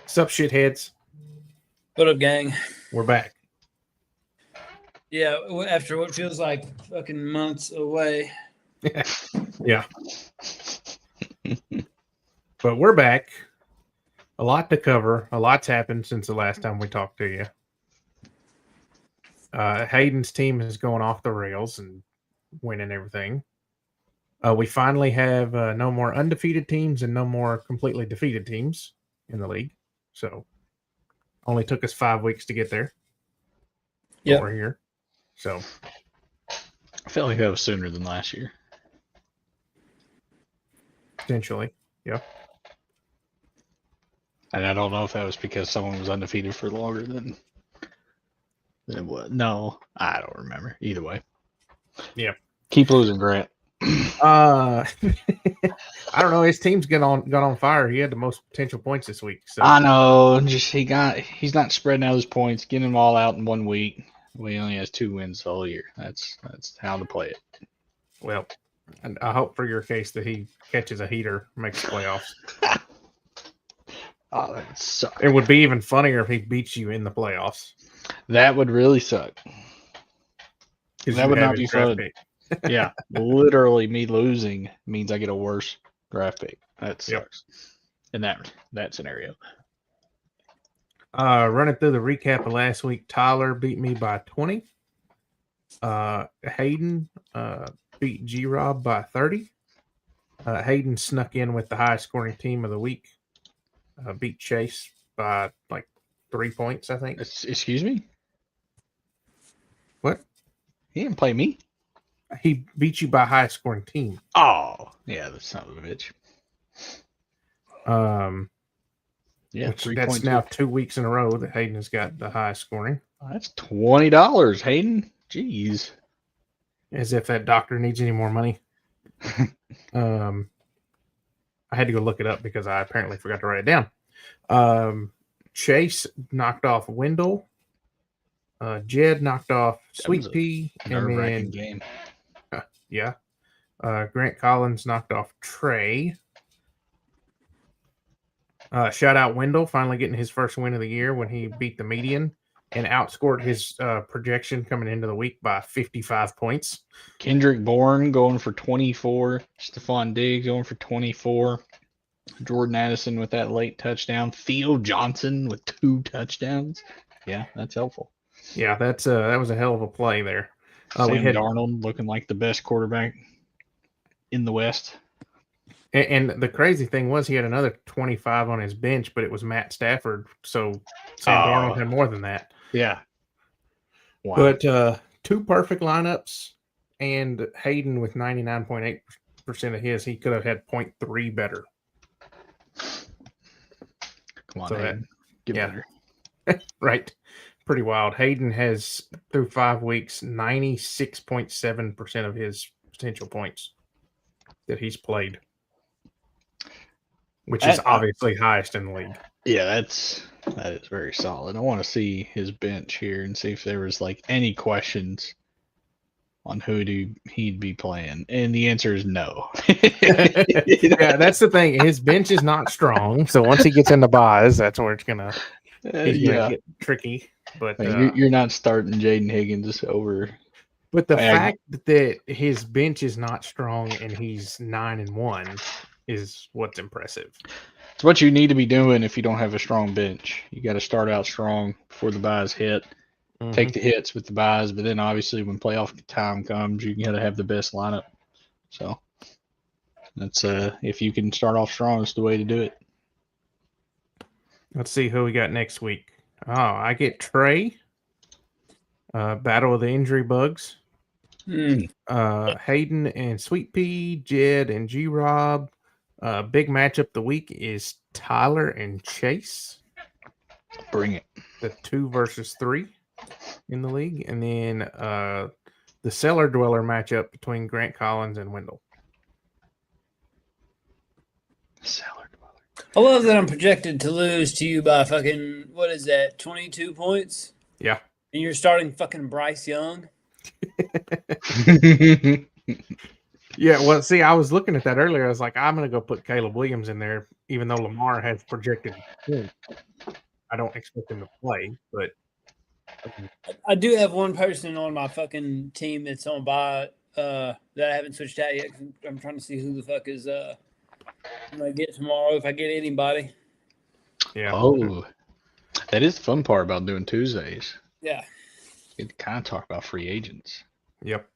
Sup, shitheads? What up, gang? We're back. Yeah, after what feels like fucking months away. Yeah. But we're back. A lot to cover. A lot's happened since the last time we talked to you. Hayden's team is going off the rails and winning everything. We finally have no more undefeated teams and no more completely defeated teams in the league. So only took us 5 weeks to get there. Yeah, we're here. So I feel like that was sooner than last year. potentially, yeah. And I don't know if that was because someone was undefeated for longer than it was. No, I don't remember. Either way. Yeah. Keep losing, Grant. I don't know. His team's got on fire. He had the most potential points this week. So I know. Just he's not spreading out his points, getting them all out in 1 week. Well, he only has 2 wins the whole year. That's how to play it. well, and I hope for your case that he catches a heater, makes the playoffs. Oh, that sucks. It would be even funnier if he beats you in the playoffs. That would really suck. 'Cause That you would have not his be draft fun. pick. Yeah, literally, me losing means I get a worse draft pick. That sucks. In that scenario. Running through the recap of last week, Tyler beat me by 20. Hayden beat G-Rob by 30. Hayden snuck in with the highest scoring team of the week. Beat Chase by like 3 points, I think. Excuse me? What? He didn't play me. He beat you by highest scoring team. Oh, yeah, the son of a bitch. Yeah, Which 3 that's points. now 2 weeks in a row that Hayden has got the highest scoring. That's $20, Hayden. Jeez. As if that doctor needs any more money. I had to go look it up because I apparently forgot to write it down. Chase knocked off Wendell. Jed knocked off Sweet Pea. And Nerve-wracking then, game. yeah. Grant Collins knocked off Trey. Shout out Wendell, finally getting his first win of the year when he beat the median and outscored his projection coming into the week by 55 points. Kendrick Bourne going for 24. Stephon Diggs going for 24. Jordan Addison with that late touchdown. Theo Johnson with 2 touchdowns. Yeah, that's helpful. Yeah, that was a hell of a play there. Sam we had Darnold looking like the best quarterback in the West. And the crazy thing was he had another 25 on his bench, but it was Matt Stafford. So Sam Darnold had more than that. Yeah. Wow. But 2 perfect lineups and Hayden with 99.8% of his, he could have had 0.3 better. Come on, so Hayden. Get better. Right. Pretty wild. Hayden has, through 5 weeks, 96.7% of his potential points that he's played. Which is obviously highest in the league. Yeah, that is very solid. I want to see his bench here and see if there was like any questions on who he'd be playing. And the answer is no. Yeah, that's the thing. His bench is not strong. So once he gets in the buys, that's where it's gonna get tricky. But you're not starting Jaden Higgins over. But the fact that his bench is not strong and he's 9-1 is what's impressive. It's what you need to be doing if you don't have a strong bench. You got to start out strong before the buys hit. Mm-hmm. Take the hits with the buys, but then obviously when playoff time comes, you got to have the best lineup. So that's if you can start off strong, it's the way to do it. Let's see who we got next week. Oh, I get Trey. Battle of the Injury Bugs. Hayden and Sweet Pea, Jed and G-Rob. Big matchup the week is Tyler and Chase. Bring it. The 2 versus 3 in the league. And then the Cellar Dweller matchup between Grant Collins and Wendell. Cellar Dweller. I love that I'm projected to lose to you by fucking, what is that, 22 points? Yeah. And you're starting fucking Bryce Young? Yeah, well, see, I was looking at that earlier. I was like, I'm going to go put Caleb Williams in there, even though Lamar has projected points. I don't expect him to play, but I do have one person on my fucking team that's on bye that I haven't switched out yet. 'Cause I'm trying to see who the fuck is I'm gonna get tomorrow if I get anybody. yeah. Oh, that is the fun part about doing Tuesdays. Yeah. You get to kind of talk about free agents. Yep.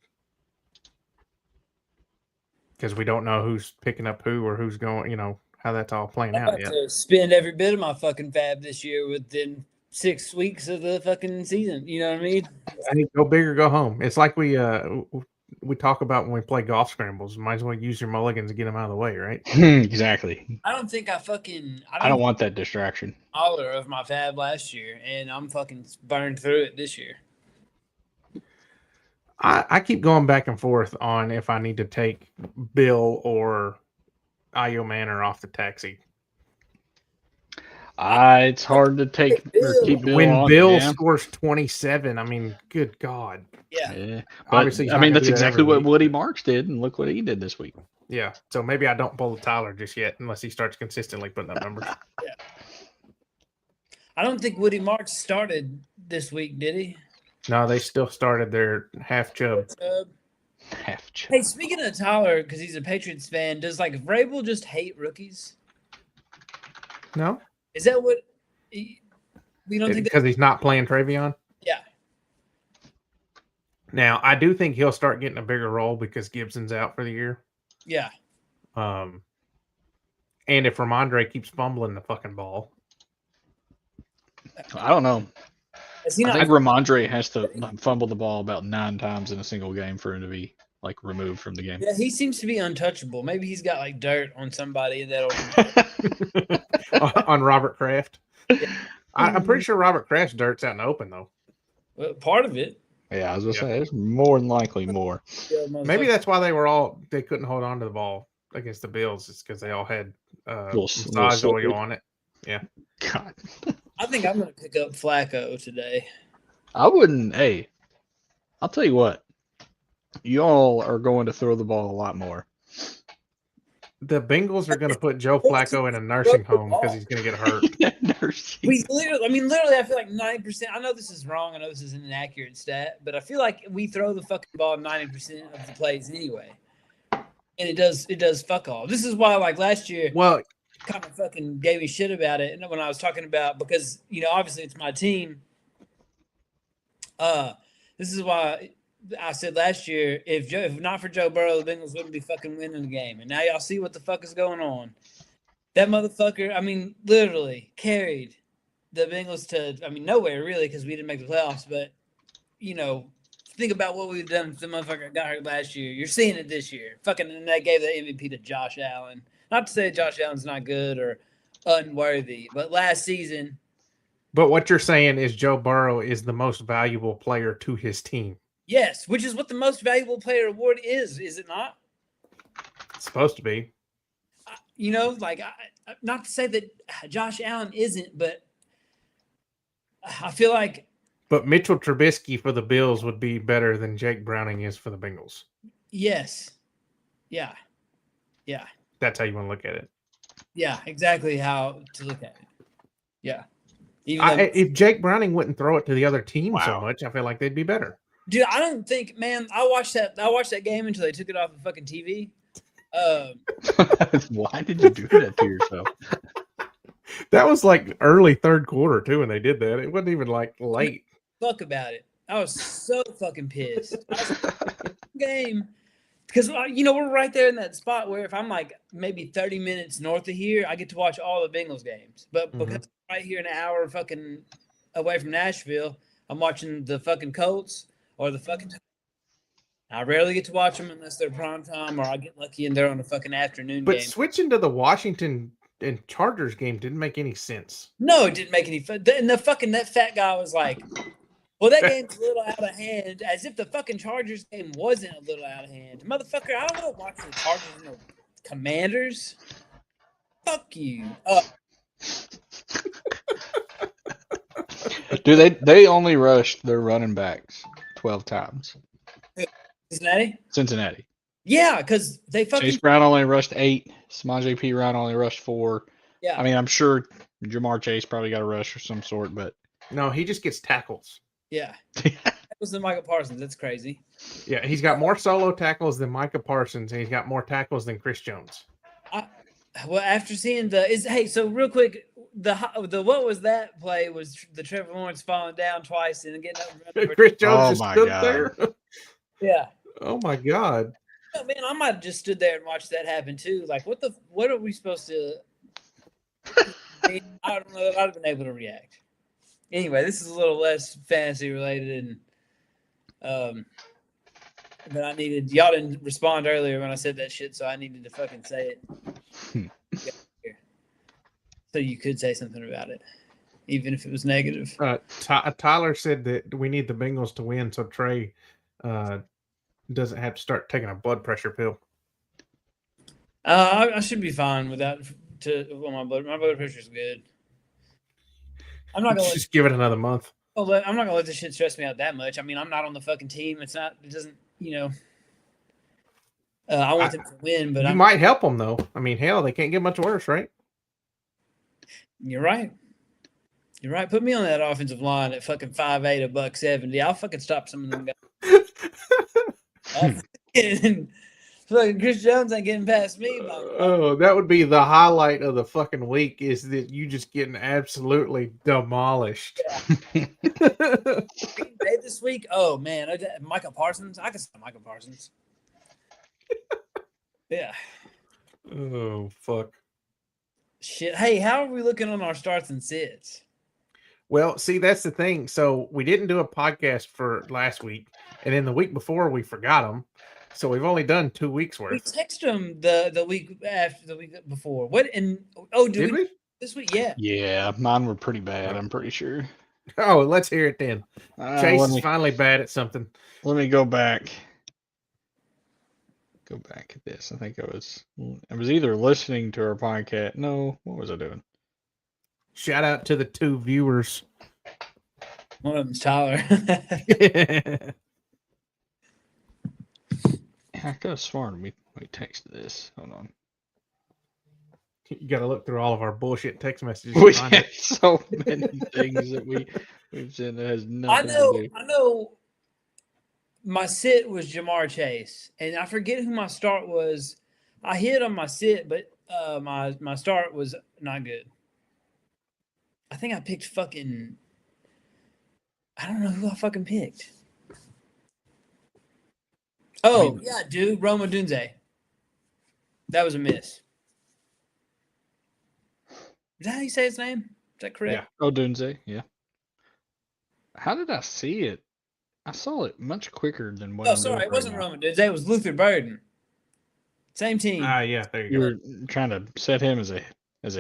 Because we don't know who's picking up who or who's going, how that's all playing I'm out about yet. to spend every bit of my fucking fab this year within 6 weeks of the fucking season. You know what I mean? Hey, go big or go home. It's like we talk about when we play golf scrambles. Might as well use your mulligans to get them out of the way, right? Exactly. I don't think I don't want that distraction. all of my fab last year, and I'm fucking burned through it this year. I keep going back and forth on if I need to take Bill or Io Manor off the taxi. It's hard to take or keep Bill When on. Bill Yeah. scores 27, I mean, good God. Yeah. Yeah. Obviously, he's But, I not mean, gonna that's do that exactly every what week. Woody Marks did, and look what he did this week. Yeah. So maybe I don't pull the Tyler just yet unless he starts consistently putting up numbers. I don't think Woody Marks started this week, did he? No, they still started their half chub. Half check. Hey, speaking of Tyler, because he's a Patriots fan, does like Vrabel just hate rookies? No, Is that what? We don't think that. because he's not playing Travion. Yeah. Now, I do think he'll start getting a bigger role because Gibson's out for the year. Yeah. And if Ramondre keeps fumbling the fucking ball, I don't know. Is he I not? think Ramondre has to fumble the ball about 9 times in a single game for him to be like removed from the game. Yeah, he seems to be untouchable. Maybe he's got like dirt on somebody that'll. on Robert Kraft. I'm pretty sure Robert Kraft's dirt's out in the open though. Well, part of it. Yeah, I was gonna say it's more than likely more. Yeah, most Maybe likely. that's why they couldn't hold on to the ball against the Bills. It's because they all had Little massage slippery. oil on it. God, I think I'm gonna pick up Flacco today. I wouldn't. Hey, I'll tell you what. Y'all are going to throw the ball a lot more. The Bengals are going to put Joe Flacco in a nursing home because he's going to get hurt. Nursing. We literally, I feel like 90%. I know this is wrong. I know this is an inaccurate stat, but I feel like we throw the fucking ball 90% of the plays anyway, and it does fuck all. This is why, like last year, Well, kind of fucking gave me shit about it. And when I was talking about, because obviously it's my team. This is why I said last year, if not for Joe Burrow, the Bengals wouldn't be fucking winning the game. And now y'all see what the fuck is going on. That motherfucker, I mean, literally carried the Bengals to, nowhere really, because we didn't make the playoffs. But think about what we've done if the motherfucker got hurt last year. You're seeing it this year. Fucking, and they gave the MVP to Josh Allen. Not to say Josh Allen's not good or unworthy, but last season. but what you're saying is Joe Burrow is the most valuable player to his team. Yes, which is what the most valuable player award is it not? It's supposed to be. Not to say that Josh Allen isn't, but I feel like. But Mitchell Trubisky for the Bills would be better than Jake Browning is for the Bengals. Yes. Yeah. That's how you want to look at it. Yeah, exactly how to look at it. Yeah. Even though, If Jake Browning wouldn't throw it to the other team so Wow. much, I feel like they'd be better. dude, I don't think, man. I watched that game until they took it off the fucking TV. Why did you do that to yourself? That was like early third quarter too, when they did that. It wasn't even like late. Fuck about it. I was so fucking pissed. I was like, game. Because, we're right there in that spot where if I'm like maybe 30 minutes north of here, I get to watch all the Bengals games. But because I'm right here an hour fucking away from Nashville, I'm watching the fucking Colts or the fucking. I rarely get to watch them unless they're prime time or I get lucky and they're on a fucking afternoon But game. switching to the Washington and Chargers game didn't make any sense. No, it didn't make any fun. And that fat guy was like, well, that game's a little out of hand, as if the fucking Chargers game wasn't a little out of hand. Motherfucker, I don't want to watch the Chargers and the Commanders. Fuck you. Dude, they only rushed their running backs 12 times. Cincinnati? Cincinnati. Yeah, because they fucking Chase Brown only rushed 8. Samaje P. Ryan only rushed 4. yeah. I mean, I'm sure Jamar Chase probably got a rush of some sort, but No, he just gets tackles. Yeah. That was the Michael Parsons. That's crazy. Yeah, he's got more solo tackles than Micah Parsons, and he's got more tackles than Chris Jones. Well, after seeing so real quick, the what was that play was the Trevor Lawrence falling down twice and getting up. Chris Jones Oh just my stood God. there. Yeah. Oh my God. Oh, man, I might have just stood there and watched that happen too. Like, what are we supposed to? I don't know if I'd have been able to react. Anyway, this is a little less fantasy related, and but I needed y'all didn't respond earlier when I said that shit, so I needed to fucking say it. So you could say something about it, even if it was negative. Tyler said that we need the Bengals to win, so Trey doesn't have to start taking a blood pressure pill. I should be fine without. My blood pressure is good. I'm not gonna just give it another month. I'm not gonna let this shit stress me out that much. I mean, I'm not on the fucking team. It doesn't. I want them to win, but you might help them though. I mean, hell, they can't get much worse, right? You're right. You're right. Put me on that offensive line at fucking 5'8", $170. I'll fucking stop some of them guys. Fucking Chris Jones ain't getting past me. Oh, that would be the highlight of the fucking week is that you just getting absolutely demolished. Yeah. This week, oh man, Michael Parsons. I can stop Michael Parsons. Yeah. Oh fuck. Shit. Hey, how are we looking on our starts and sits? Well, see, that's the thing. So we didn't do a podcast for last week, and then the week before we forgot them. So we've only done 2 weeks worth. We texted them the week after the week before. What? And did we this week? Yeah. Yeah, mine were pretty bad. I'm pretty sure. Oh, let's hear it then. Chase is finally bad at something. Let me go back. Go back at this. I think I was either listening to our podcast. No, what was I doing? Shout out to the 2 viewers. One of them's Tyler. I could have sworn we texted this. Hold on. You got to look through all of our bullshit text messages. We have so many things that we've said that has nothing to do. I know. My sit was Jamar Chase, and I forget who my start was. I hit on my sit, but my start was not good. I think I picked fucking. I don't know who I fucking picked. Oh, yeah, dude. Roma Dunze. That was a miss. Is that how you say his name? Is that correct? Yeah. Oh, Dunze. Yeah. How did I see it? I saw it much quicker than what. Oh, sorry. It wasn't Roma Dunze. It was Luther Burden. Same team. Yeah. There you go. You were trying to set him as a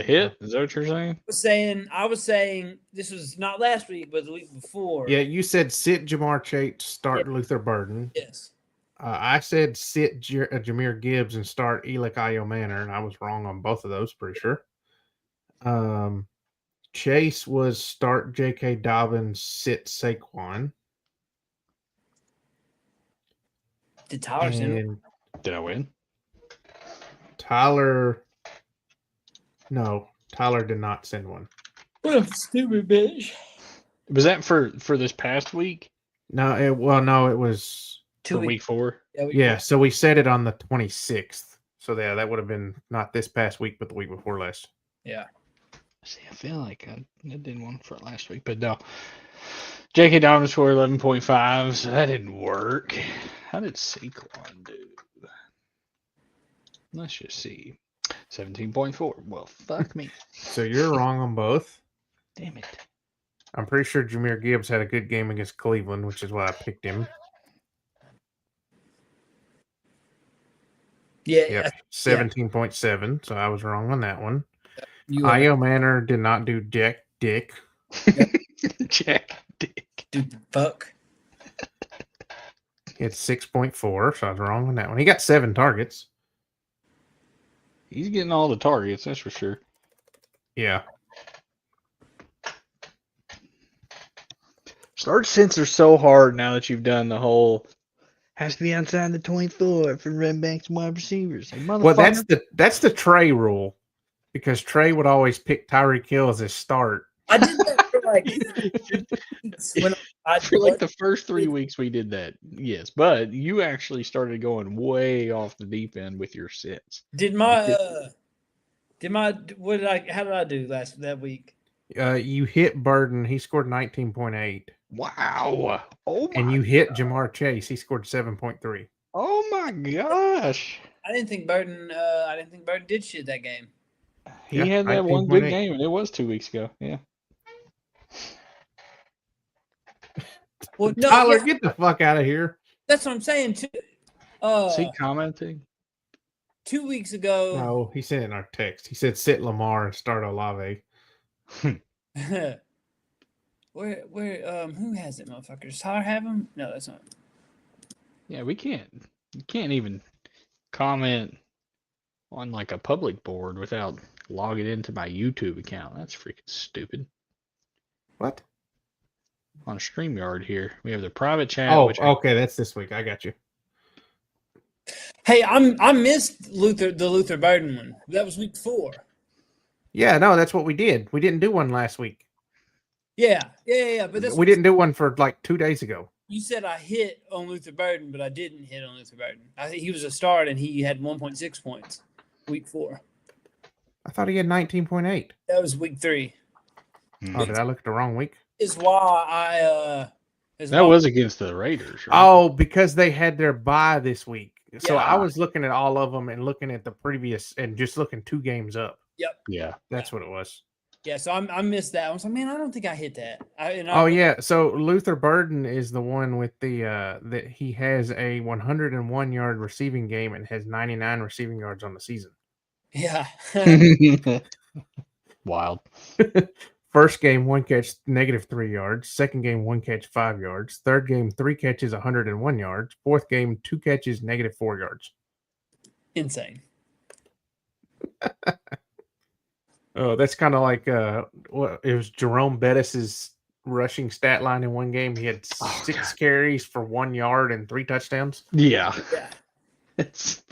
hit? Is that what you're saying? I was saying this was not last week, but the week before. Yeah, you said sit Jamar Chase, start Luther Burden. Yes. I said sit Jahmyr Gibbs and start Elic Manor, and I was wrong on both of those, pretty sure. Chase was start J.K. Dobbins, sit Saquon. Did Tyler send? Did I win? Tyler did not send one. What a stupid bitch. Was that for this past week? No, it was week 4. Yeah, so we said it on the 26th. So yeah, that would have been not this past week, but the week before last. Yeah. See, I feel like I did one for last week, but no. J.K. Dobbins scored 11.5, so that didn't work. How did Saquon do? Let's just see. 17.4. Well, fuck me. So you're wrong on both. Damn it. I'm pretty sure Jahmyr Gibbs had a good game against Cleveland, which is why I picked him. Yeah. Yep. 17.7. So I was wrong on that one. Io Manor did not do Jack Dick. Jack Dick. Stupid fuck. He had 6.4, so I was wrong on that one. He got 7 targets. He's getting all the targets, that's for sure. Yeah. Start sits are so hard now that you've done the whole Has to be outside the 24 for running backs and wide receivers. Like, Well, motherfucker. that's the Trey rule, because Trey would always pick Tyreek Hill as his start. I did that for like weeks when I For like the first 3 weeks we did that, yes. But you actually started going way off the deep end with your sits. did what did I how did I do that week? You hit Burden, he scored 19.8. Wow. Oh my. And you hit Jamar Chase, he scored 7.3. Oh my gosh. I didn't think Burton did shit that game. He Yeah, had that one good 19.8. game, and it was 2 weeks ago. Yeah. Well, no, Tyler, yeah, get the fuck out of here. that's what I'm saying too. Is he commenting? 2 weeks ago. No, he said in our text. He said sit Lamar and start Olave. where who has it, motherfuckers? Does Tyler have him? No, that's not. Yeah, we can't. You can't even comment on like a public board without logging into my YouTube account. That's freaking stupid. What? On StreamYard here, we have the private chat. Oh, which okay, that's this week. I got you. Hey, I missed the Luther Burden one. That was week 4. Yeah, no, that's what we did. We didn't do one last week. Yeah. But that's We didn't do one for like 2 days ago. You said I hit on Luther Burden, but I didn't hit on Luther Burden. I think he was a start and he had 1.6 points week 4. I thought he had 19.8. That was week 3. Oh, did I look at the wrong week? Is why that was against the Raiders, right? Oh, because they had their bye this week. So Yeah. I was looking at all of them and looking at the previous and just looking 2 games up. Yeah. That's what it was. Yeah, so I missed that. I was like, man, I don't think I hit that. Oh yeah, so Luther Burden is the one with the that he has a 101-yard receiving game and has 99 receiving yards on the season. Yeah. Wild. First game, 1 catch, -3 yards. Second game, 1 catch, 5 yards. Third game, 3 catches, 101 yards. Fourth game, 2 catches, -4 yards. Insane. Oh, that's kind of like what it was Jerome Bettis's rushing stat line in one game. He had 6 carries for 1 yard and 3 touchdowns. Yeah. Yeah. It's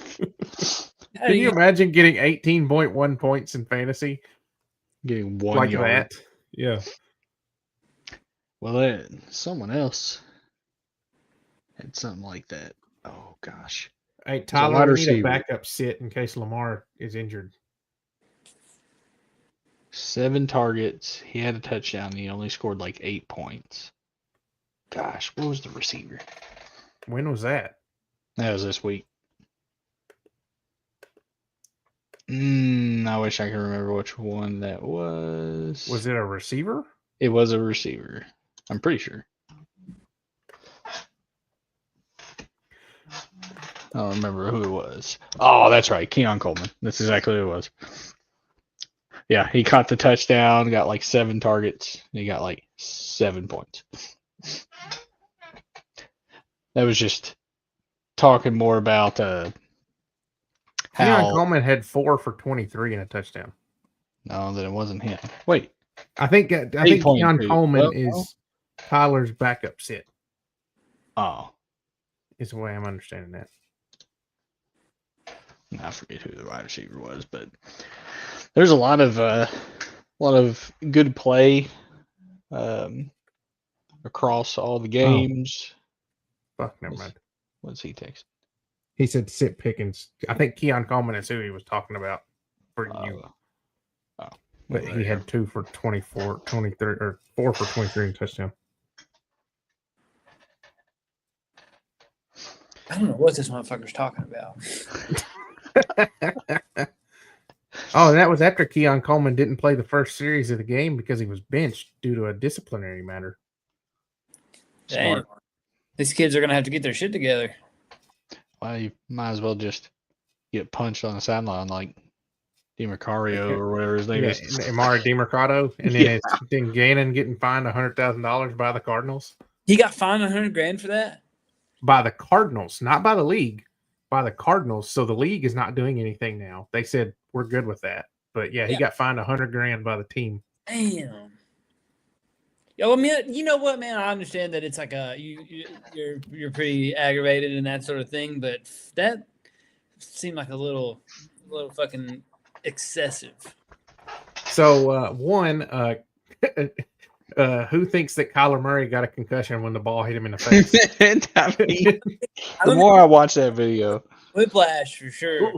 Can you imagine getting 18.1 points in fantasy getting 1 like yard. that? Yeah. Well, someone else had something like that. Oh gosh. Hey, wide Tyler, we need a receiver. backup sit in case Lamar is injured. 7 targets. He had a touchdown. And he only scored like 8 points. Gosh, what was the receiver? When was that? That was this week. I wish I could remember which one that was. Was it a receiver? It was a receiver. I'm pretty sure. I don't remember who it was. Oh, that's right. Keon Coleman. That's exactly who it was. Yeah, he caught the touchdown, got like 7 targets. And he got like 7 points. That was just talking more about Keon how. Coleman had 4 for 23 and a touchdown. No, then it wasn't him. Wait. I think Keon 8.2. Coleman Well, is Tyler's backup sit. Oh, Is the way I'm understanding that. I forget who the wide receiver was, but there's a lot of good play across all the games. Fuck, never mind. What's he text? He said sit Pickens. I think Keon Coleman is who he was talking about for you. But he had 2 for 24, 23, or 4 for 23 and touchdown. I don't know what this motherfucker's talking about. Oh, and that was after Keon Coleman didn't play the first series of the game because he was benched due to a disciplinary matter. Damn. These kids are gonna have to get their shit together. Well, you might as well just get punched on the sideline like DiMarcario or whatever his name is. Amari DiMercado, and then then Gannon getting fined $100,000 by the Cardinals. He got fined $100,000 for that. By the Cardinals, not by the league. By the Cardinals. So the league is not doing anything now. They said we're good with that. But yeah, he got fined $100,000 by the team. Damn. Yeah, well, man, you know what, man? I understand that it's like you're pretty aggravated and that sort of thing, but that seemed like a little fucking excessive. So who thinks that Kyler Murray got a concussion when the ball hit him in the face? I mean, the more I watch that video, Whiplash for sure.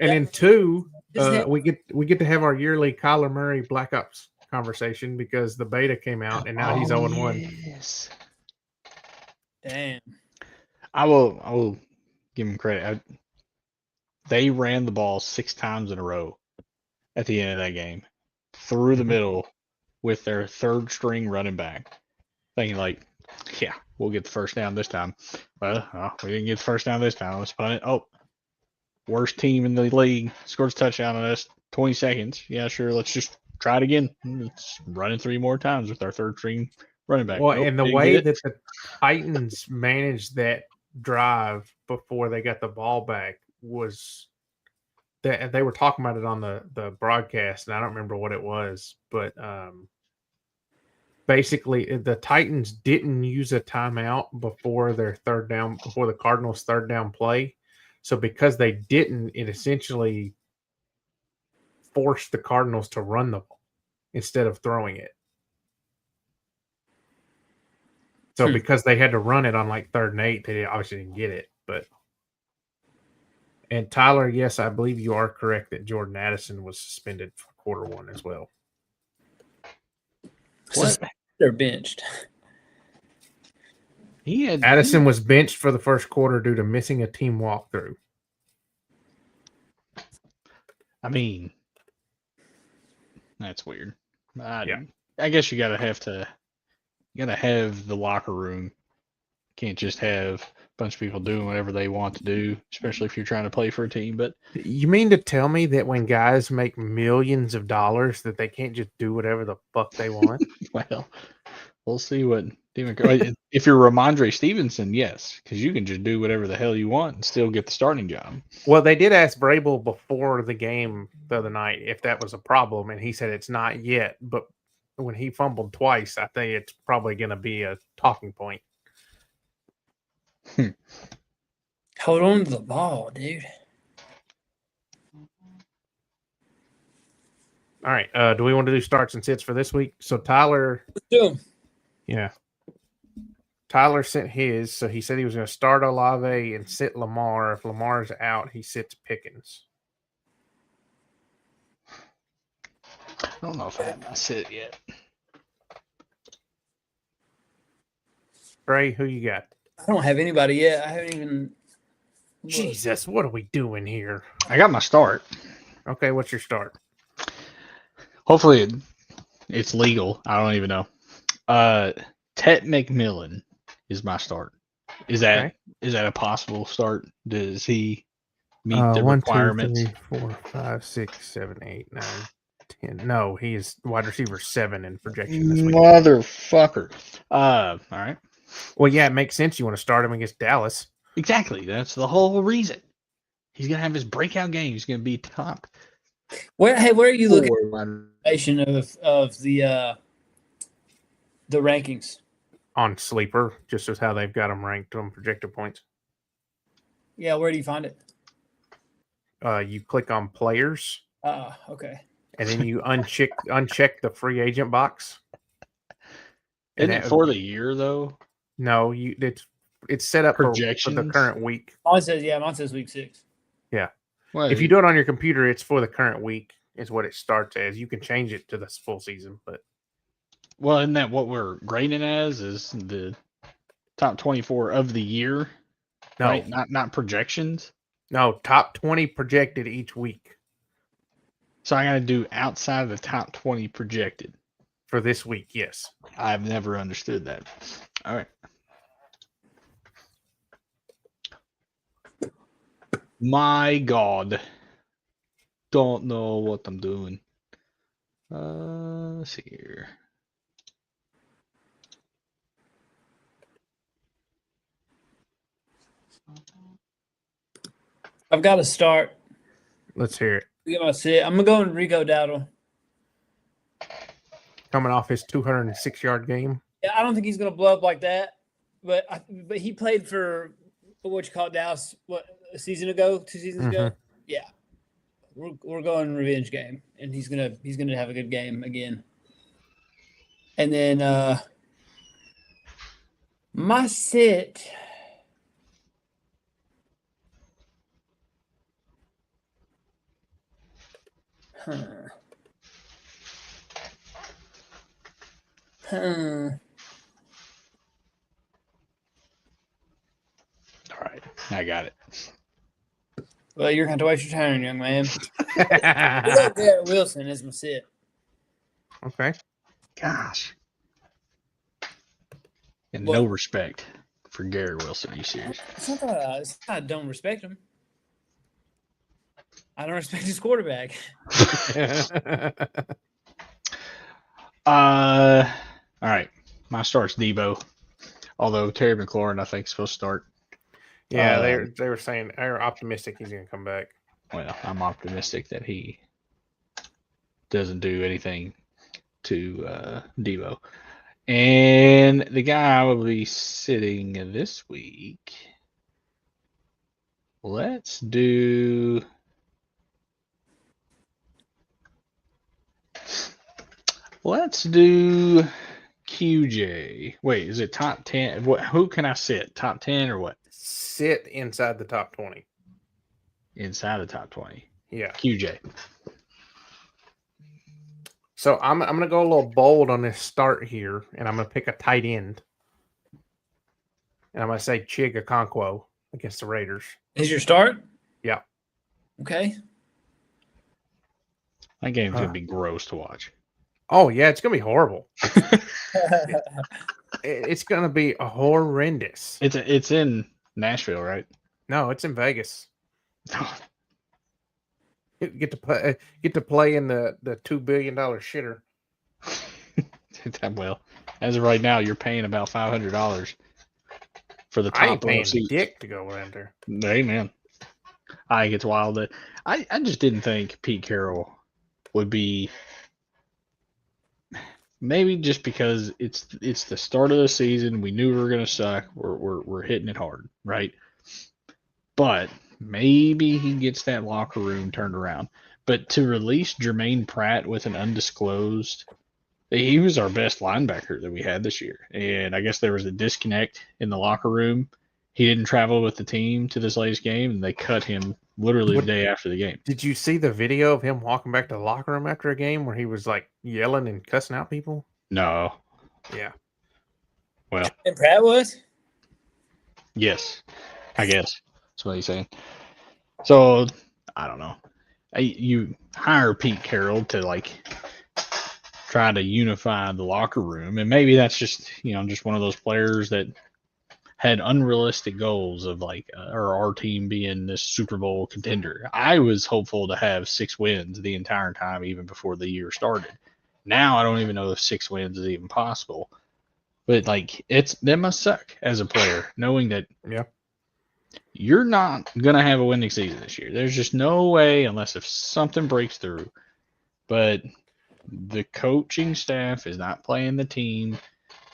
And then two, Just hit- we get to have our yearly Kyler Murray Black Ops conversation because the beta came out and now he's 0-1. Yes. Damn. I will give him credit. They ran the ball 6 times in a row at the end of that game, through the middle with their third string running back, thinking like, yeah, we'll get the first down this time. Well, we didn't get the first down this time. Let's punt it. Oh, worst team in the league scores a touchdown in us 20 seconds. Yeah, sure. Let's just try it again. Let's run it 3 more times with our third string running back. Well, Nope, and the didn't way get it. that the Titans managed that drive before they got the ball back was that they were talking about it on the broadcast, and I don't remember what it was, but basically the Titans didn't use a timeout before the Cardinals' third down play. So because they didn't, it essentially forced the Cardinals to run the ball instead of throwing it. So because they had to run it on like 3rd and 8, they obviously didn't get it. And Tyler, yes, I believe you are correct that Jordan Addison was suspended for quarter 1 as well. What? They're benched. Addison was benched for the first quarter due to missing a team walkthrough. I mean, that's weird. Yeah. I guess you gotta have the locker room. Can't just have a bunch of people doing whatever they want to do, especially if you're trying to play for a team. But You mean to tell me that when guys make millions of dollars that they can't just do whatever the fuck they want? well, we'll see what if you're Ramondre Stevenson, yes, because you can just do whatever the hell you want and still get the starting job. Well, they did ask Vrabel before the game the other night if that was a problem, and he said it's not yet. But when he fumbled twice, I think it's probably going to be a talking point. Hold on to the ball, dude. All right. Do we want to do starts and sits for this week? So Tyler, Let's do 'em. yeah. Tyler sent his, so he said he was going to start Olave and sit Lamar. If Lamar's out, he sits Pickens. I don't know if I have my sit yet. Trey, who you got? I don't have anybody yet. I haven't even. looked. Jesus, what are we doing here? I got my start. Okay, what's your start? Hopefully it's legal. I don't even know. Tet McMillan is my start. Is that a possible start? Does he meet the 1, requirements? 2, 3, 4, 5, 6, 7, 8, 9, 10. No, he is wide receiver 7 in projection this week. Motherfucker. All right. Well, yeah, it makes sense. You want to start him against Dallas. Exactly. That's the whole reason. He's gonna have his breakout game. He's gonna be top. Where are you looking four. at the rankings? On Sleeper, just as how they've got them ranked on projected points. Yeah, where do you find it? You click on players, Okay. and then you uncheck the free agent box. Isn't it for the year though? No, it's set up for the Projections? current week. Mine says week 6. Well, If you do it on your computer, it's for the current week. Is what it starts as. You can change it to the full season, but well, isn't that what we're grading as? Is the top 24 of the year? no, Right? Not projections. no, top 20 projected each week So I got to do outside of the top 20 projected. for this week. Yes. I've never understood that. All right. My God. Don't know what I'm doing. Let's see here. I've got to start. Let's hear it. I'm gonna go in Rico Dowdle. coming off his 206-yard game. Yeah, I don't think he's going to blow up like that. But he played for what you call Dallas a season ago, 2 seasons ago. Yeah, we're going revenge game, and he's gonna have a good game again. And then my sit. All right, I got it. Well, you're going to have to waste your time, young man. Garrett Wilson is my sit. Okay. Gosh. And Well- no respect for Garrett Wilson, you serious? It's not that I don't respect him. I don't respect his quarterback. All right. My start's Debo. Although Terry McLaurin, I think, is supposed to start. Yeah, they were saying they're optimistic he's going to come back. Well, I'm optimistic that he doesn't do anything to Debo. And the guy I will be sitting this week. Let's do QJ. Wait, is it top 10? Who can I sit? Top 10 or what? Sit inside the top 20. Inside the top 20. Yeah. QJ. So I'm going to go a little bold on this start here, and I'm going to pick a tight end. And I'm going to say Chig Okonkwo against the Raiders. Is your start? Yeah. Okay. That game's going to be gross to watch. Oh, yeah, it's going to be horrible. It's going to be horrendous. It's in Nashville, right? No, it's in Vegas. Get to play in the $2 billion shitter. Well, as of right now, you're paying about $500 for the top I ain't paying seats. dick to go in there. Amen. I think it's wild that I just didn't think Pete Carroll would be. Maybe just because it's the start of the season, we knew we were gonna suck. We're hitting it hard, right? But maybe he gets that locker room turned around. But to release Jermaine Pratt with an undisclosed, he was our best linebacker that we had this year, and I guess there was a disconnect in the locker room. He didn't travel with the team to this latest game, and they cut him literally the day after the game. Did you see the video of him walking back to the locker room after a game where he was like yelling and cussing out people? No. Yeah. Well, And Pratt was? yes, I guess that's what he's saying. So I don't know. You hire Pete Carroll to try to unify the locker room, and maybe that's just just one of those players that had unrealistic goals of or our team being this Super Bowl contender. I was hopeful to have 6 wins the entire time, even before the year started. Now I don't even know if 6 wins is even possible. But that must suck as a player, knowing that you're not gonna have a winning season this year. There's just no way unless if something breaks through. But the coaching staff is not playing the team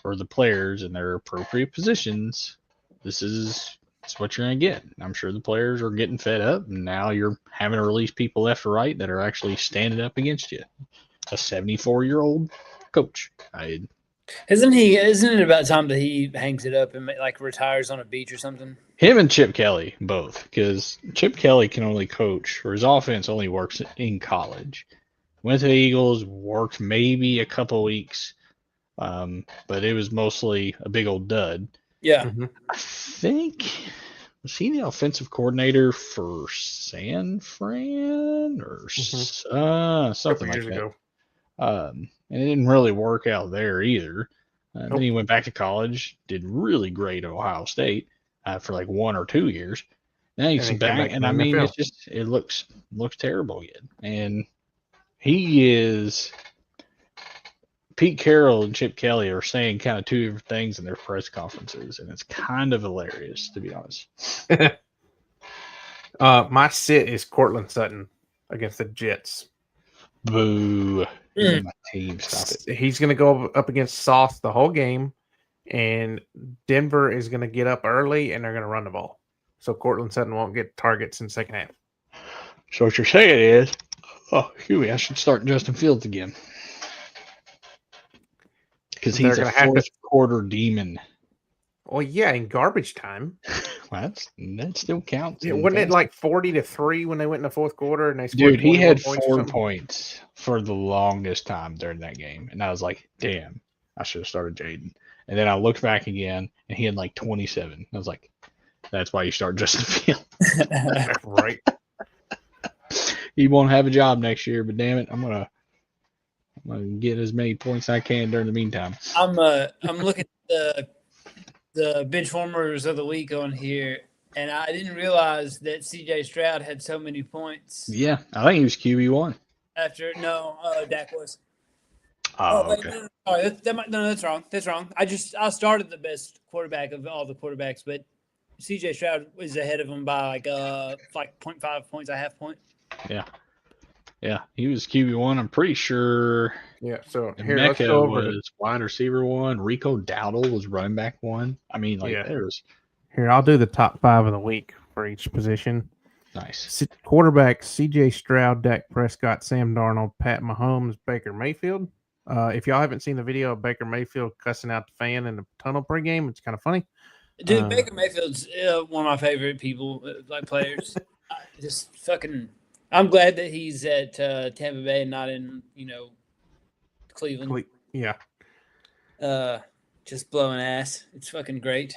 or the players in their appropriate positions. This is what you're going to get. I'm sure the players are getting fed up, and now you're having to release people left or right that are actually standing up against you. A 74-year-old coach. Isn't it about time that he hangs it up and retires on a beach or something? Him and Chip Kelly, both, because Chip Kelly can only coach, or his offense only works in college. Went to the Eagles, worked maybe a couple weeks, but it was mostly a big old dud. Yeah. Mm-hmm. I think, was he the offensive coordinator for San Fran or something like years that? ago. And it didn't really work out there either. Then he went back to college, did really great at Ohio State for 1 or 2 years. Now he's back, and I mean, it's just it looks terrible again. And he is. Pete Carroll and Chip Kelly are saying kind of 2 different things in their press conferences, and it's kind of hilarious, to be honest. My sit is Cortland Sutton against the Jets. Boo. He's on my team. Stop it. He's going to go up against Sauce the whole game, and Denver is going to get up early, and they're going to run the ball. So Cortland Sutton won't get targets in the second half. So what you're saying is, I should start Justin Fields again. Because he's a fourth quarter demon. Well, yeah, in garbage time. Well, that still counts. Yeah, wasn't it like 40-3 when they went in the fourth quarter and they scored? Dude, he had 4 points for the longest time during that game. And I was like, damn, I should have started Jaden. And then I looked back again and he had like 27. I was like, that's why you start Justin Fields. Right. He won't have a job next year, but damn it, I'm gonna get as many points as I can during the meantime. I'm looking at the bench warmers of the week on here, and I didn't realize that CJ Stroud had so many points. Yeah, I think he was QB1. Dak was. Okay. No, sorry, that's wrong. That's wrong. I started the best quarterback of all the quarterbacks, but CJ Stroud was ahead of him by like 0.5 points, a half point. Yeah, he was QB1. I'm pretty sure. Yeah, so here, let's Mecca go over was wide receiver 1. Rico Dowdle was running back 1. I mean, there's here. I'll do the top 5 of the week for each position. nice. Quarterback: C.J. Stroud, Dak Prescott, Sam Darnold, Pat Mahomes, Baker Mayfield. If y'all haven't seen the video of Baker Mayfield cussing out the fan in the tunnel pregame, it's kind of funny. Dude, Baker Mayfield's one of my favorite people, like players. Just fucking. I'm glad that he's at Tampa Bay and not in Cleveland. Yeah. Just blowing ass. It's fucking great.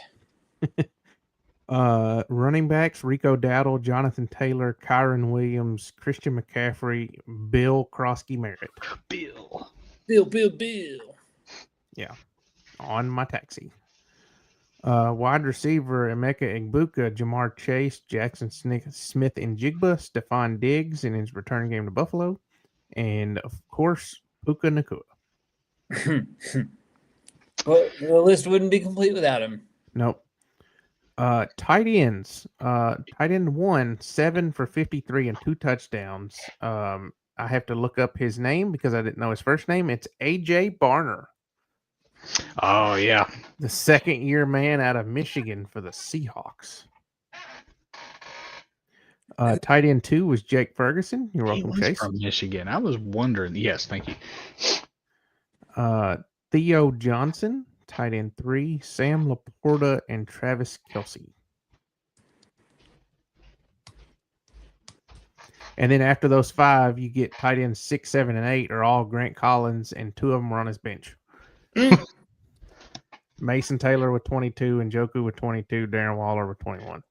Running backs: Rico Dowdle, Jonathan Taylor, Kyron Williams, Christian McCaffrey, Bill Krosky Merritt. Bill. Yeah, on my taxi. Wide receiver: Emeka Egbuka, Jamar Chase, Jackson Smith and Jigba, Stephon Diggs in his return game to Buffalo, and of course Puka Nacua. Well, the list wouldn't be complete without him. Nope. Tight ends. Tight end 1, 7 for 53 and 2 touchdowns. I have to look up his name because I didn't know his first name. It's AJ Barner. Oh yeah, The second-year man out of Michigan for the Seahawks. Tight end 2 was Jake Ferguson. You're welcome, he was Chase. from Michigan. I was wondering. Yes, thank you. Theo Johnson. Tight end 3, Sam Laporta and Travis Kelce. And then after those 5, you get tight ends 6, 7, and 8 are all Grant Collins, and 2 of them are on his bench. Mason Taylor with 22, and Njoku with 22, Darren Waller with 21.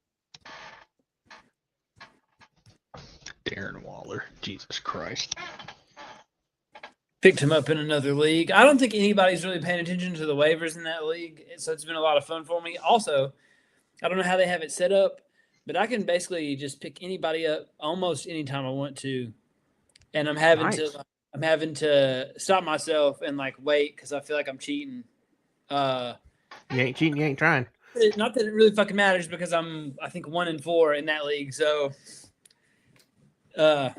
Darren Waller. Jesus Christ. Picked him up in another league. I don't think anybody's really paying attention to the waivers in that league, so it's been a lot of fun for me. Also, I don't know how they have it set up, but I can basically just pick anybody up almost anytime I want to, and I'm having to stop myself and wait because I feel like I'm cheating. You ain't cheating, you ain't trying. Not that it really fucking matters because I'm, I think, 1-4 in that league. So, I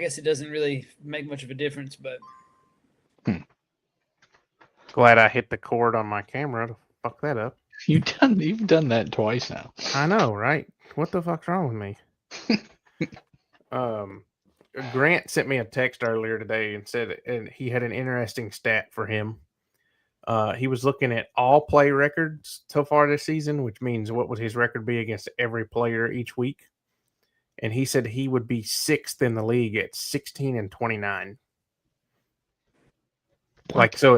guess it doesn't really make much of a difference, but Glad I hit the cord on my camera to fuck that up. You've done that twice now. I know, right? What the fuck's wrong with me? Grant sent me a text earlier today and said he had an interesting stat for him. He was looking at all play records so far this season, which means what would his record be against every player each week? And he said he would be 6th in the league at 16-29. So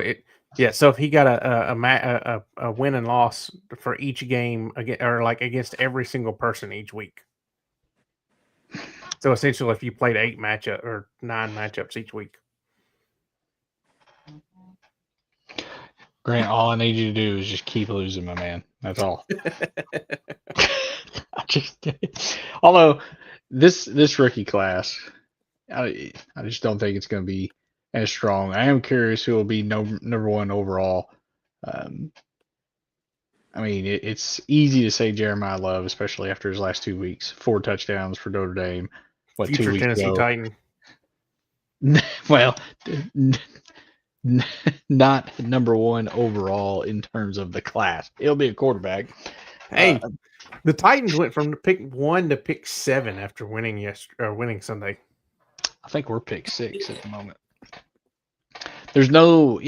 if he got a win and loss for each game against every single person each week. So essentially, if you played 8 matchup or 9 matchups each week. Grant, all I need you to do is just keep losing, my man. That's all. Although this rookie class, I just don't think it's going to be as strong. I am curious who will be number 1 overall. It's easy to say Jeremiah Love, especially after his last 2 weeks. 4 touchdowns for Notre Dame. 2 Future weeks Tennessee ago. Titan. Well, not number one overall in terms of the class. He'll be a quarterback. Hey, the Titans went from pick 1 to pick 7 after winning Sunday. I think we're pick 6 at the moment. There's no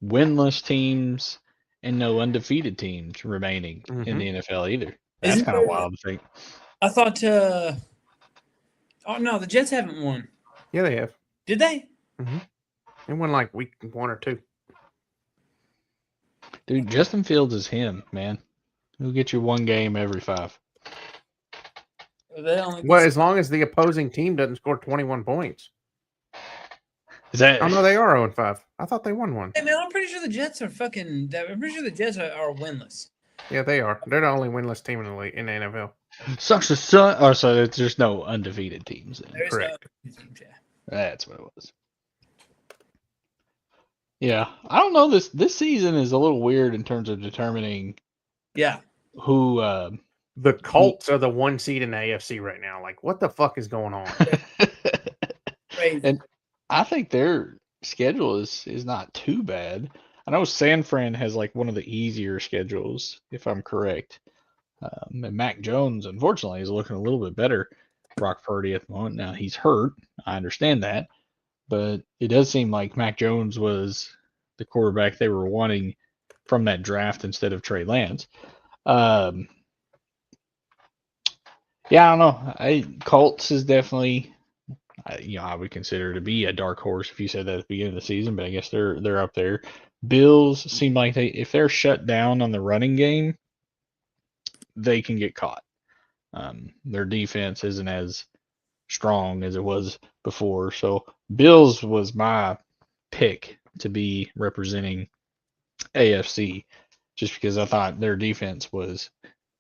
winless teams and no undefeated teams remaining in the NFL either. That's Isn't kind of there- wild to think. I thought. Oh no, the Jets haven't won. Yeah, they have. Did they? They won like week 1 or 2. Dude, Justin Fields is him, man. He'll get you one game every 5. They only. Well, as long as the opposing team doesn't score 21 points. Is that Oh no, they are 0-5. I thought they won one. Hey man, I'm pretty sure the Jets are fucking. I'm pretty sure the Jets are winless. Yeah, they are. They're the only winless team in the league in the NFL. sucks to suck? Oh, so there's just no undefeated teams. Then. There's Correct. yeah. That's what it was. Yeah, I don't know. This season is a little weird in terms of determining Yeah. who. The Colts are the 1 seed in the AFC right now. Like, what the fuck is going on? Crazy. And I think their schedule is not too bad. I know San Fran has like one of the easier schedules, if I'm correct. And Mac Jones, unfortunately, is looking a little bit better. Brock Purdy at the moment. Now he's hurt. I understand that, but it does seem like Mac Jones was the quarterback they were wanting from that draft instead of Trey Lance. Yeah, I don't know. Colts is definitely, I would consider to be a dark horse if you said that at the beginning of the season, but I guess they're up there. Bills seem like if they're shut down on the running game, they can get caught. Their defense isn't as strong as it was before, so Bills was my pick to be representing AFC, just because I thought their defense was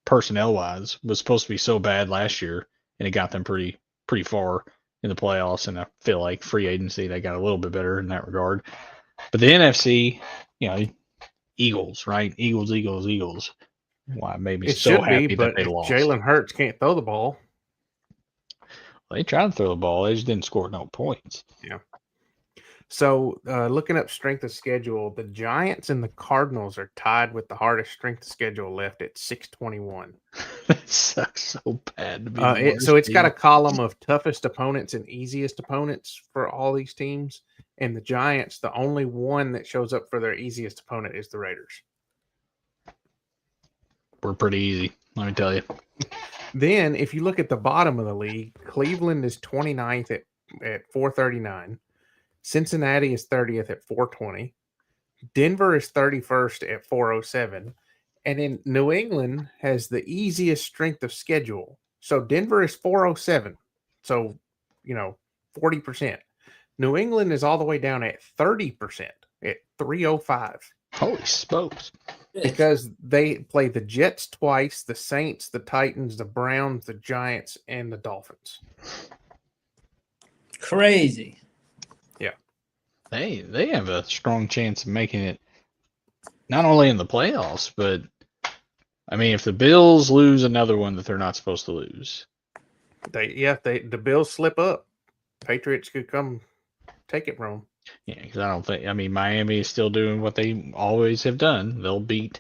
personnel-wise was supposed to be so bad last year, and it got them pretty far in the playoffs. And I feel like free agency they got a little bit better in that regard. But the NFC, Eagles, right? Eagles. Why made me It so should happy be, that but they if lost. Jalen Hurts can't throw the ball. They tried to throw the ball, they just didn't score no points. So, looking up strength of schedule, the Giants and the Cardinals are tied with the hardest strength of schedule left at 621. That sucks so bad to be the worst So it's got a team. column of toughest opponents and easiest opponents for all these teams. And the Giants, the only one that shows up for their easiest opponent is the Raiders. We're pretty easy, let me tell you. Then, if you look at the bottom of the league, Cleveland is 29th at 439. Cincinnati is 30th at 420. Denver is 31st at 407. And then New England has the easiest strength of schedule. So Denver is 407. So, 40%. New England is all the way down at 30% at 305 Holy smokes. because they play the Jets twice, the Saints, the Titans, the Browns, the Giants, and the Dolphins. Crazy. They have a strong chance of making it not only in the playoffs, but I mean, if the Bills lose another one that they're not supposed to lose, The Bills slip up. Patriots could come take it from them. yeah, because I mean, Miami is still doing what they always have done. They'll beat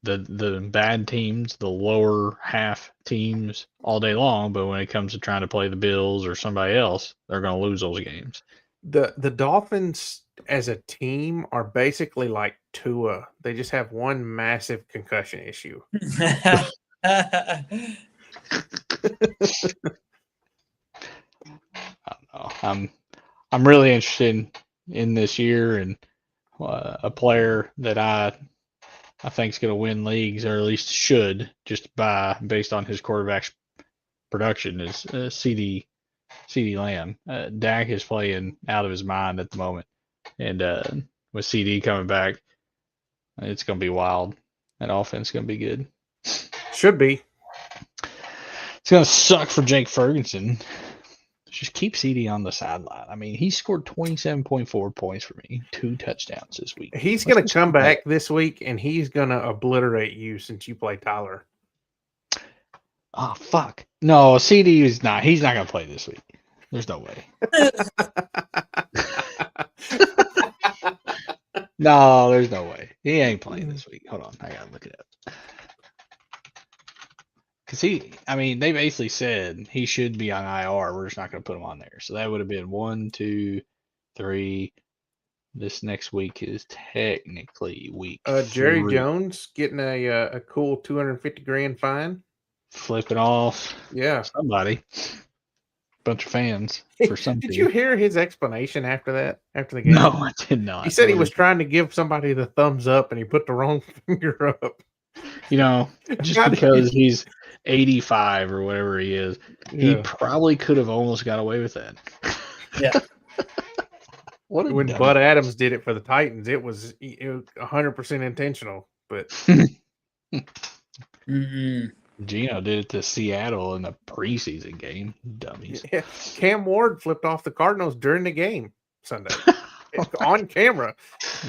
the bad teams, the lower half teams all day long, but when it comes to trying to play the Bills or somebody else, they're going to lose those games. The Dolphins as a team are basically like Tua. They just have one massive concussion issue. I don't know. I'm really interested in this year, and a player that I think is going to win leagues, or at least should, just based on his quarterback's production, is CD Lamb. Dak is playing out of his mind at the moment, and with CD coming back, it's going to be wild. That offense is going to be good. Should be. It's going to suck for Jake Ferguson. Just keep CD on the sideline. I mean, he scored 27.4 points for me, 2 touchdowns this week. He's going to come back this week, and he's going to obliterate you since you play Tyler. Oh fuck! No, CD is not. He's not gonna play this week. There's no way. No, there's no way. He ain't playing this week. Hold on, I gotta look it up. Because they basically said he should be on IR. We're just not gonna put him on there. So that would have been 1, 2, 3. This next week is technically week Jerry 3. Jones getting a cool $250,000 fine. Flipping off. Yeah, Somebody. Bunch of fans for something. Did you hear his explanation after that? After the game? No, I did not. He said he was trying to give somebody the thumbs up and he put the wrong finger up. Just because he's 85 or whatever he is, he probably could have almost got away with that. Yeah. When Bud Adams did it for the Titans, it was 100% intentional. But Gino did it to Seattle in the preseason game. Dummies. Yeah. Cam Ward flipped off the Cardinals during the game Sunday on camera.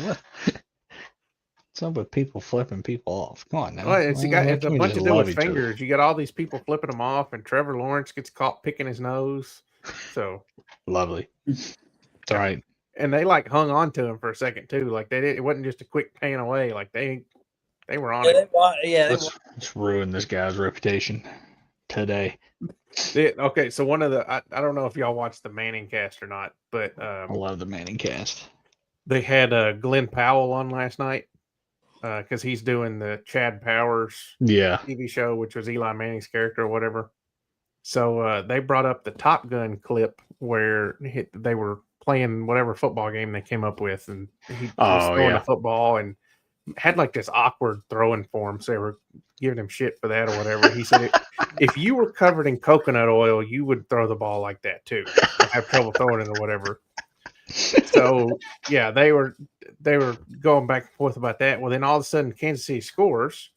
What? What's up with people flipping people off? Come on now. Well, it's a bunch to do with fingers. You got all these people flipping them off, and Trevor Lawrence gets caught picking his nose. So lovely. It's all right. And they like hung on to him for a second too. Like they did. It wasn't just a quick pan away. Like they were on it. Let's ruin this guy's reputation today. Okay, so one of the I don't know if y'all watched the Manning cast or not, but I love the Manning cast. They had Glenn Powell on last night because he's doing the Chad Powers TV show, which was Eli Manning's character or whatever. So they brought up the Top Gun clip where they were playing whatever football game they came up with, and he was throwing the football and had like this awkward throwing form. So they were giving him shit for that or whatever. He said, if you were covered in coconut oil, you would throw the ball like that too. Have trouble throwing it or whatever. So yeah, they were going back and forth about that. Well, then all of a sudden Kansas City scores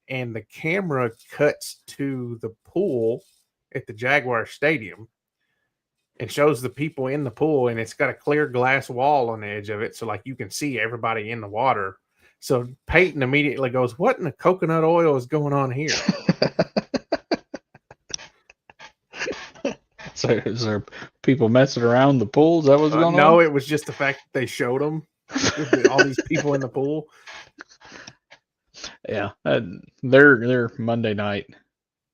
and the camera cuts to the pool at the Jaguar Stadium and shows the people in the pool, and it's got a clear glass wall on the edge of it. So like you can see everybody in the water. So Peyton immediately goes, what in the coconut oil is going on here? So is there people messing around the pool? Is that what's going on? No, it was just the fact that they showed them all these people in the pool. Yeah, their Monday night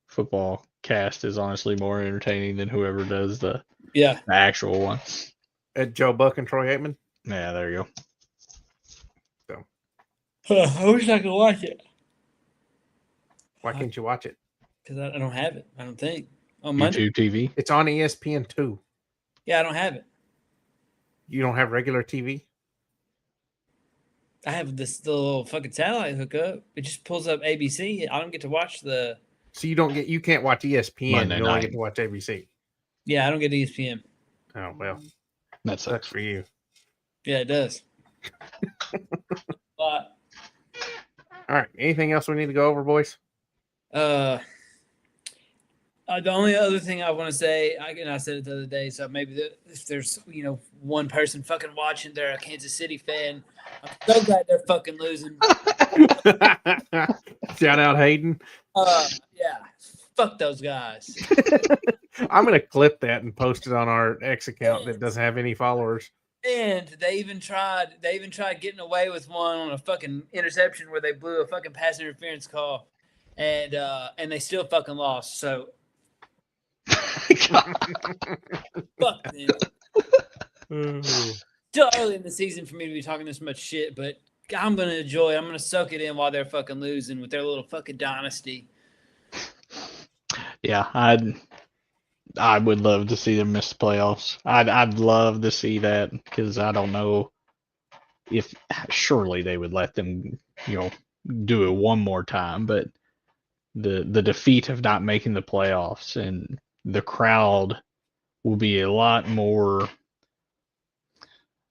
football cast is honestly more entertaining than whoever does the actual one. Joe Buck and Troy Aikman. Yeah, there you go. So I wish I could watch it. Why can't you watch it? Because I don't have it. I don't think on Monday. YouTube TV. It's on ESPN2. Yeah, I don't have it. You don't have regular TV? I have the little fucking satellite hookup. It just pulls up ABC. I don't get to watch the. So you can't watch ESPN. Monday you only night. get to watch ABC. Yeah, I don't get ESPN. Oh well, that sucks for you. Yeah, it does. But all right. Anything else we need to go over, boys? The only other thing I want to say, I said it the other day, so maybe if there's one person fucking watching, they're a Kansas City fan. I'm so glad they're fucking losing. Shout out Hayden. Yeah, fuck those guys. I'm gonna clip that and post it on our X account that doesn't have any followers. And they even tried getting away with one on a fucking interception where they blew a fucking pass interference call, and they still fucking lost. So. Fuck them. Still early in the season for me to be talking this much shit, but I'm gonna enjoy it. I'm gonna soak it in while they're fucking losing with their little fucking dynasty. Yeah, I would love to see them miss the playoffs. I'd love to see that because I don't know if surely they would let them do it one more time, but the defeat of not making the playoffs and the crowd will be a lot more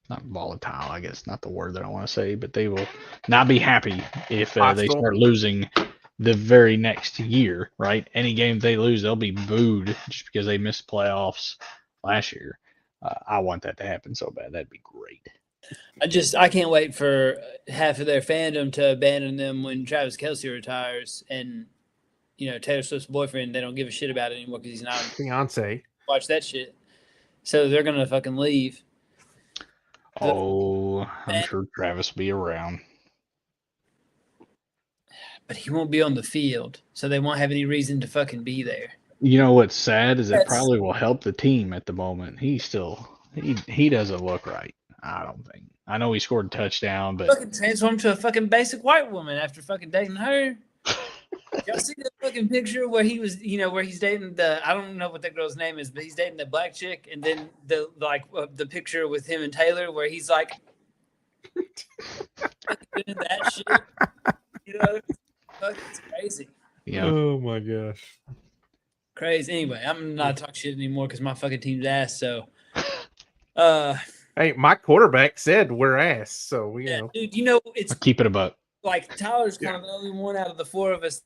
not volatile, I guess, not the word that I want to say, but they will not be happy if they start losing the very next year, right? Any game they lose, they'll be booed just because they missed playoffs last year. I want that to happen so bad. That'd be great. I can't wait for half of their fandom to abandon them when Travis Kelce retires and Taylor Swift's boyfriend. They don't give a shit about it anymore because he's not. Fiance. Watch that shit. So they're gonna fucking leave. Oh, I'm sure Travis will be around. But he won't be on the field, so they won't have any reason to fucking be there. You know what's sad is it Yes. probably will help the team at the moment. He doesn't look right. I don't think. I know he scored a touchdown, but Fucking transform to a fucking basic white woman after fucking dating her. Y'all see that fucking picture where he was, where he's dating I don't know what that girl's name is, but he's dating the black chick, and then the picture with him and Taylor where he's like doing that shit. It's crazy. yeah, Oh my gosh. Crazy. Anyway, I'm not talking shit anymore because my fucking team's ass. So, Hey, my quarterback said we're ass, so we yeah, know. dude, it's keep it a buck. like Tyler's kind of the only one out of the four of us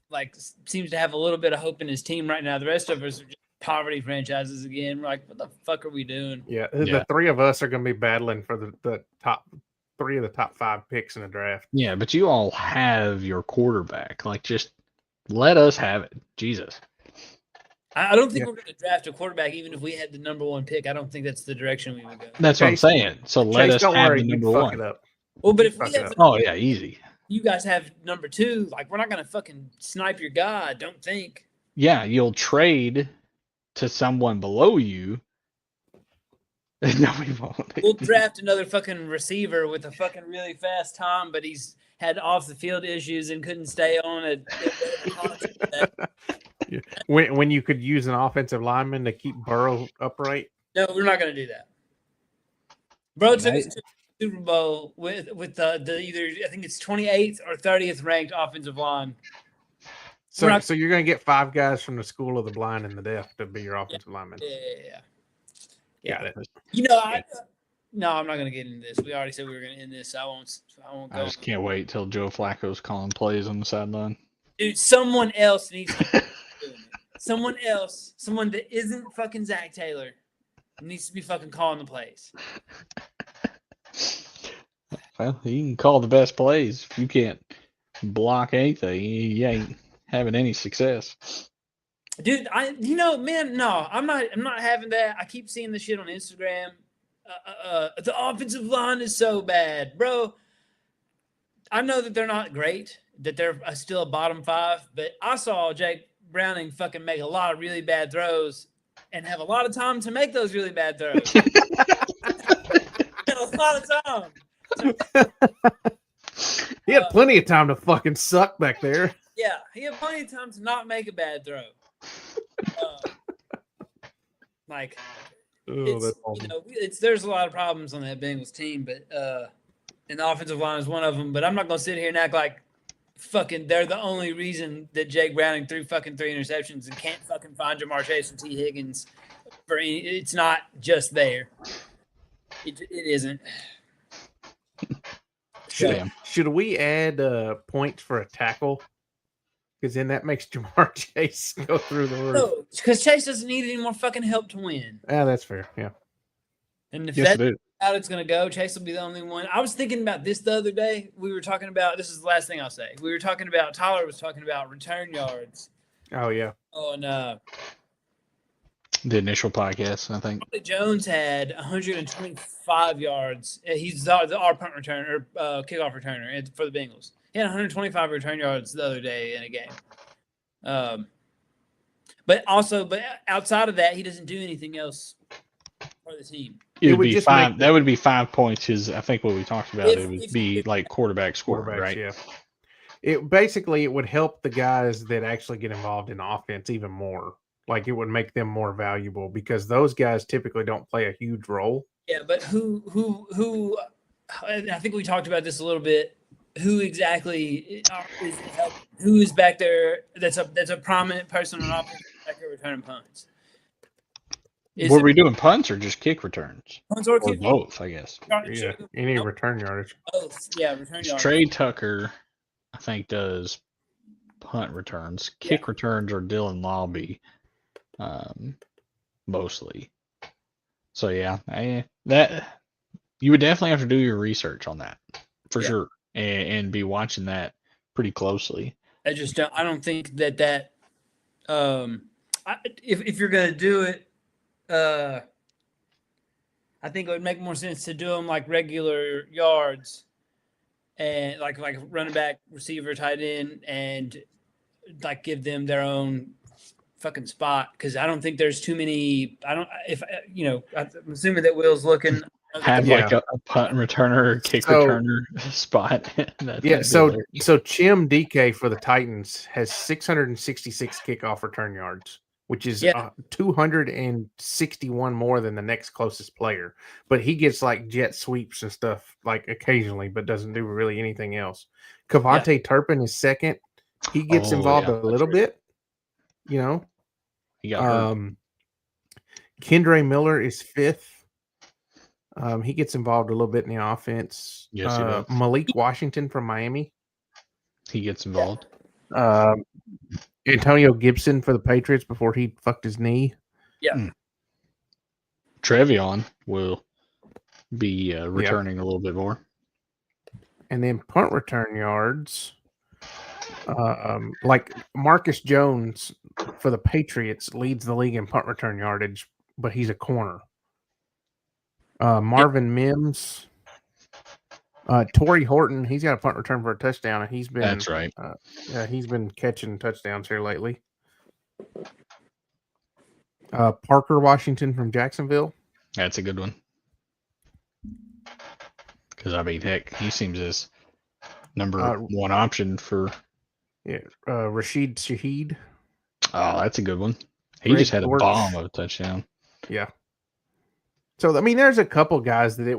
seems to have a little bit of hope in his team right now. The rest of us are just poverty franchises again. We're like, what the fuck are we doing? Yeah, Yeah. the three of us are going to be battling for the top 3 of the top 5 picks in the draft. Yeah, but you all have your quarterback. Like, just let us have it. Jesus. I don't think Yeah. we're going to draft a quarterback, even if we had the number 1 pick. I don't think that's the direction we would go. That's what I'm Chase- saying. So let Chase, us don't have worry, the you number fuck one. it up. Well, but if Fuck we it have, up. Oh yeah, easy. you guys have number 2, like we're not going to fucking snipe your guy. I don't think. Yeah, you'll trade to someone below you. No, we won't. We'll draft another fucking receiver with a fucking really fast time, but he's had off the field issues and couldn't stay on it. Yeah. When you could use an offensive lineman to keep Burrow upright. No, we're not going to do that. Bro took Right. us to the Super Bowl with the either I think it's 28th or 30th ranked offensive line. So, We're not- so you're going to get 5 guys from the school of the blind and the deaf to be your offensive lineman. Yeah. Got it. No, I'm not going to get into this. We already said we were going to end this. So I won't go. I just can't wait till Joe Flacco's calling plays on the sideline. Dude, someone else needs to be doing it. Someone else, someone that isn't fucking Zach Taylor, needs to be fucking calling the plays. Well, you can call the best plays. If you can't block anything, you ain't having any success. Dude, man, no, I'm not having that. I keep seeing the shit on Instagram. The offensive line is so bad, bro. I know that they're not great, that they're still a bottom 5, but I saw Jake Browning fucking make a lot of really bad throws and have a lot of time to make those really bad throws. A lot of time. He had plenty of time to fucking suck back there. Yeah, he had plenty of time to not make a bad throw. Oh, that's awesome. There's a lot of problems on that Bengals team, but and the offensive line is one of them. But I'm not gonna sit here and act like fucking they're the only reason that Jake Browning threw fucking 3 interceptions and can't fucking find Jamar Chase and T. Higgins. It's not just there. It isn't. Damn. Should we add points for a tackle? Because then that makes Jamar Chase go through the roof. No, because Chase doesn't need any more fucking help to win. Ah, that's fair. Yeah. And if Yes, that's it is. how it's going to go, Chase will be the only one. I was thinking about this the other day. We were talking about, this is the last thing I'll say. We were talking about, Tyler was talking about return yards Oh yeah. on The initial podcast, I think. Charlie Jones had 125 yards. He's our punt returner, or kickoff returner for the Bengals. He had 125 return yards the other day in a game. But outside of that, he doesn't do anything else for the team. It would would be just 5. make- That would be 5 points. Is I think what we talked about. If- It would if- be if- like quarterback score, Quarterbacks, right? yeah. It would help the guys that actually get involved in offense even more. Like it would make them more valuable because those guys typically don't play a huge role. Yeah, but who? I think we talked about this a little bit. Who exactly is who is back there? That's a prominent person on offense back there returning punts. Is Were it we doing punts or just kick returns? punts or Or kick? both, I guess. Yeah. Any return yardage. Both. Yeah, return yards. Trey Tucker, I think, does punt returns. Kick returns are Dylan Lobby, mostly. So yeah, that you would definitely have to do your research on that for sure, and be watching that pretty closely. I just don't. I don't think that If you're gonna do it, I think it would make more sense to do them like regular yards, and like running back, receiver, tight end, and like give them their own fucking spot. Because I don't think there's too many. I don't. If you know, I'm assuming that Will's looking. Have Yeah. like a punt returner, kick So- returner spot. That'd Yeah, be so hilarious. Chim DK for the Titans has 666 kickoff return yards, which is Yeah. 261 more than the next closest player. But he gets like jet sweeps and stuff like occasionally, but doesn't do really anything else. Cavante Turpin is second. He gets Oh, involved yeah, a that's little right. bit, you know. He got hurt. Kendre Miller is fifth. He gets involved a little bit in the offense. Yes, he does. Malik Washington from Miami. He gets involved. Antonio Gibson for the Patriots before he fucked his knee. Trevion will be returning a little bit more. And then punt return yards. Like Marcus Jones for the Patriots leads the league in punt return yardage, but he's a corner. Marvin Mims. Torrey Horton, he's got a punt return for a touchdown, and he's been That's right. he's been catching touchdowns here lately. Parker Washington from Jacksonville. That's a good one. Because, I mean, heck, he seems as number one option for. Yeah, Rashid Shaheed. Oh, that's a good one. He Greg just had a Dortch. bomb of a touchdown. Yeah. So I mean, there's a couple guys that it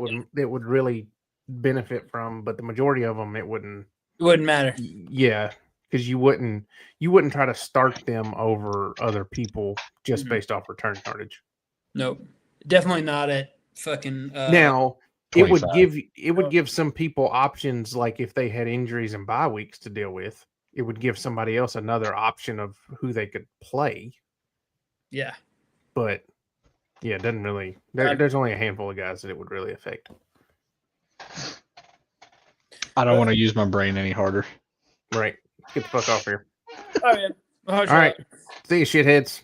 would really benefit from, but the majority of them it wouldn't. It wouldn't matter. Yeah, because you wouldn't try to start them over other people just Mhm. based off return yardage. Nope. Definitely not at fucking. Now it would 25. give some people options, like if they had injuries and bye weeks to deal with, it would give somebody else another option of who they could play. Yeah. But yeah, it doesn't really. There's only a handful of guys that it would really affect. I don't want to use my brain any harder. Right. Get the fuck off here. All right. All right. See you, shitheads.